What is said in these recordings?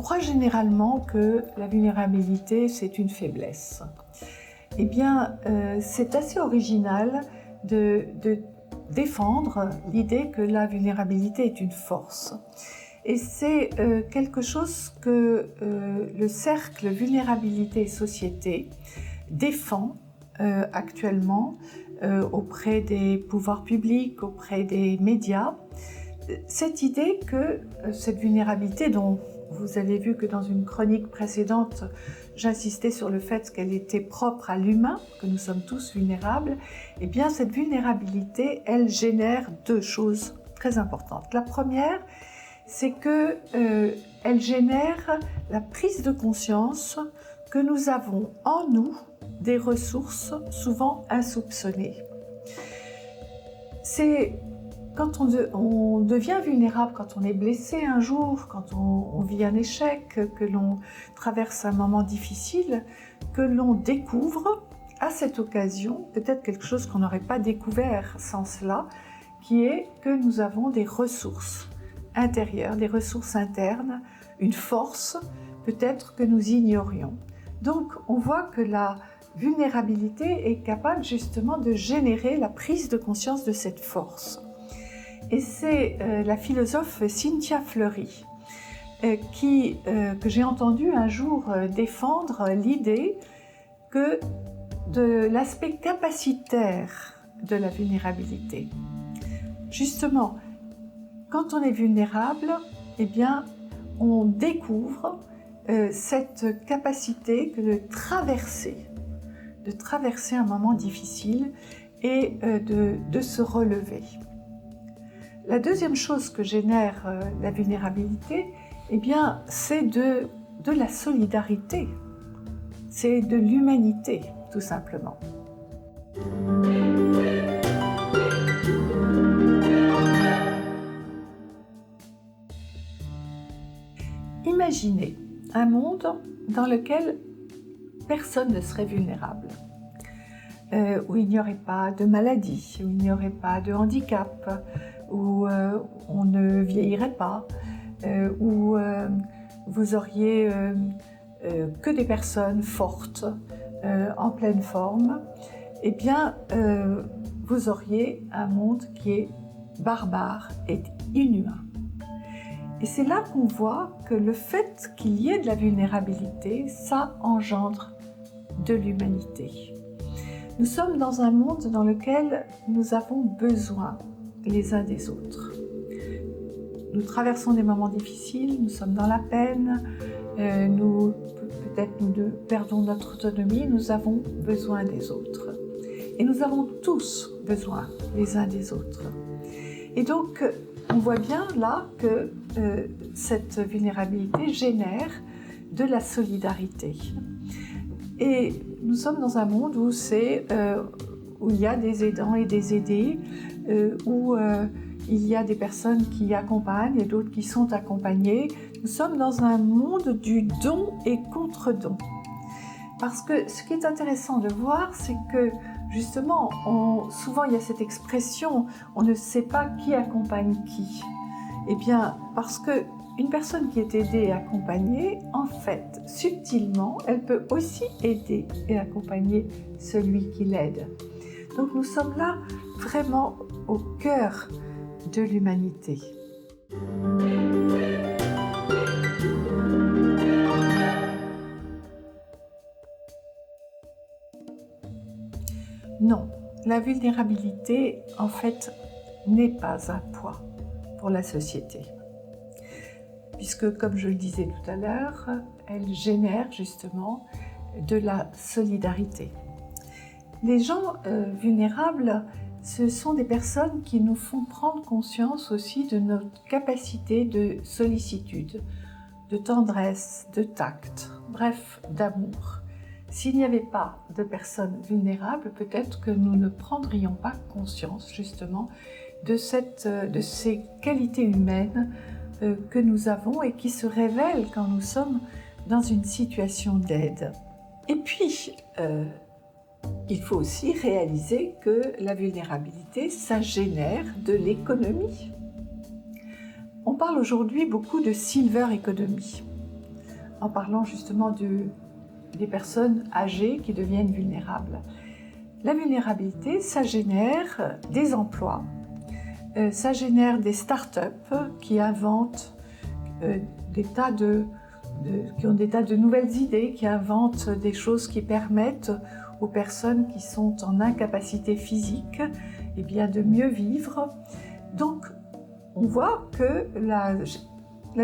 croit généralement que la vulnérabilité, c'est une faiblesse. Eh bien, c'est assez original de défendre l'idée que la vulnérabilité est une force. Et c'est quelque chose que le cercle Vulnérabilité et Société défend actuellement auprès des pouvoirs publics, auprès des médias. Cette idée que cette vulnérabilité, dont vous avez vu que dans une chronique précédente, j'insistais sur le fait qu'elle était propre à l'humain, que nous sommes tous vulnérables, eh bien cette vulnérabilité, elle génère deux choses très importantes. La première, c'est qu'elle génère la prise de conscience que nous avons en nous des ressources souvent insoupçonnées. C'est quand on devient vulnérable, quand on est blessé un jour, quand on vit un échec, que l'on traverse un moment difficile, que l'on découvre à cette occasion peut-être quelque chose qu'on n'aurait pas découvert sans cela, qui est que nous avons des ressources intérieures, des ressources internes, une force peut-être que nous ignorions. Donc on voit que la vulnérabilité est capable justement de générer la prise de conscience de cette force. Et c'est la philosophe Cynthia Fleury que j'ai entendu un jour défendre l'idée que de l'aspect capacitaire de la vulnérabilité. Justement, quand on est vulnérable, eh bien, on découvre cette capacité de traverser un moment difficile et de se relever. La deuxième chose que génère la vulnérabilité, eh bien, c'est de la solidarité, c'est de l'humanité, tout simplement. Imaginez un monde dans lequel personne ne serait vulnérable, où il n'y aurait pas de maladie, où il n'y aurait pas de handicap, où on ne vieillirait pas, où vous auriez que des personnes fortes, en pleine forme, eh bien, vous auriez un monde qui est barbare et inhumain. Et c'est là qu'on voit que le fait qu'il y ait de la vulnérabilité, ça engendre de l'humanité. Nous sommes dans un monde dans lequel nous avons besoin les uns des autres. Nous traversons des moments difficiles, nous sommes dans la peine, peut-être nous perdons notre autonomie, nous avons besoin des autres. Et nous avons tous besoin les uns des autres. Et donc, on voit bien là que cette vulnérabilité génère de la solidarité. Et nous sommes dans un monde où il y a des aidants et des aidés, où il y a des personnes qui accompagnent et d'autres qui sont accompagnées. Nous sommes dans un monde du don et contre-don. Parce que ce qui est intéressant de voir, c'est que justement, souvent il y a cette expression, on ne sait pas qui accompagne qui. Eh bien, parce qu'une personne qui est aidée et accompagnée, en fait, subtilement, elle peut aussi aider et accompagner celui qui l'aide. Donc nous sommes là vraiment au cœur de l'humanité. Non, la vulnérabilité, en fait, n'est pas un poids pour la société. Puisque, comme je le disais tout à l'heure, elle génère justement de la solidarité. Les gens vulnérables, ce sont des personnes qui nous font prendre conscience aussi de notre capacité de sollicitude, de tendresse, de tact, bref, d'amour. S'il n'y avait pas de personnes vulnérables, peut-être que nous ne prendrions pas conscience justement de ces qualités humaines que nous avons et qui se révèlent quand nous sommes dans une situation d'aide. Et puis, il faut aussi réaliser que la vulnérabilité, ça génère de l'économie. On parle aujourd'hui beaucoup de silver economy. en parlant justement des personnes âgées qui deviennent vulnérables. La vulnérabilité, ça génère des emplois, ça génère des start-up qui inventent qui ont des tas de nouvelles idées, qui inventent des choses qui permettent aux personnes qui sont en incapacité physique eh bien, de mieux vivre. Donc, on voit que la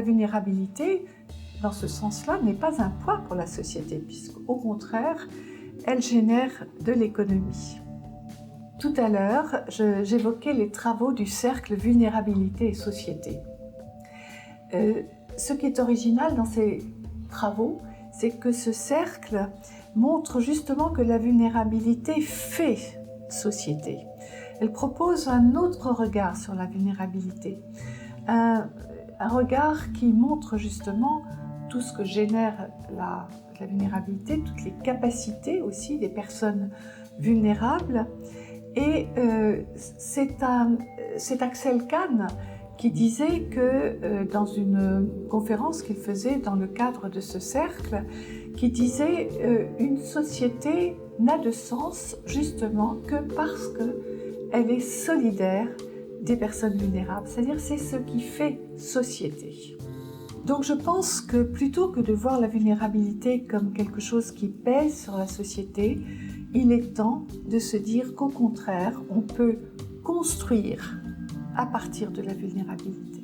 vulnérabilité, dans ce sens-là, n'est pas un poids pour la société, puisqu'au contraire, elle génère de l'économie. Tout à l'heure, j'évoquais les travaux du cercle Vulnérabilité et Société. Ce qui est original dans ces travaux, c'est que ce cercle montre justement que la vulnérabilité fait société. Elle propose un autre regard sur la vulnérabilité, un regard qui montre justement tout ce que génère la vulnérabilité, toutes les capacités aussi des personnes vulnérables. Et c'est Axel Kahn qui disait que dans une conférence qu'il faisait dans le cadre de ce cercle, qui disait une société n'a de sens justement que parce qu'elle est solidaire des personnes vulnérables, c'est-à-dire c'est ce qui fait société. Donc je pense que plutôt que de voir la vulnérabilité comme quelque chose qui pèse sur la société, il est temps de se dire qu'au contraire, on peut construire à partir de la vulnérabilité.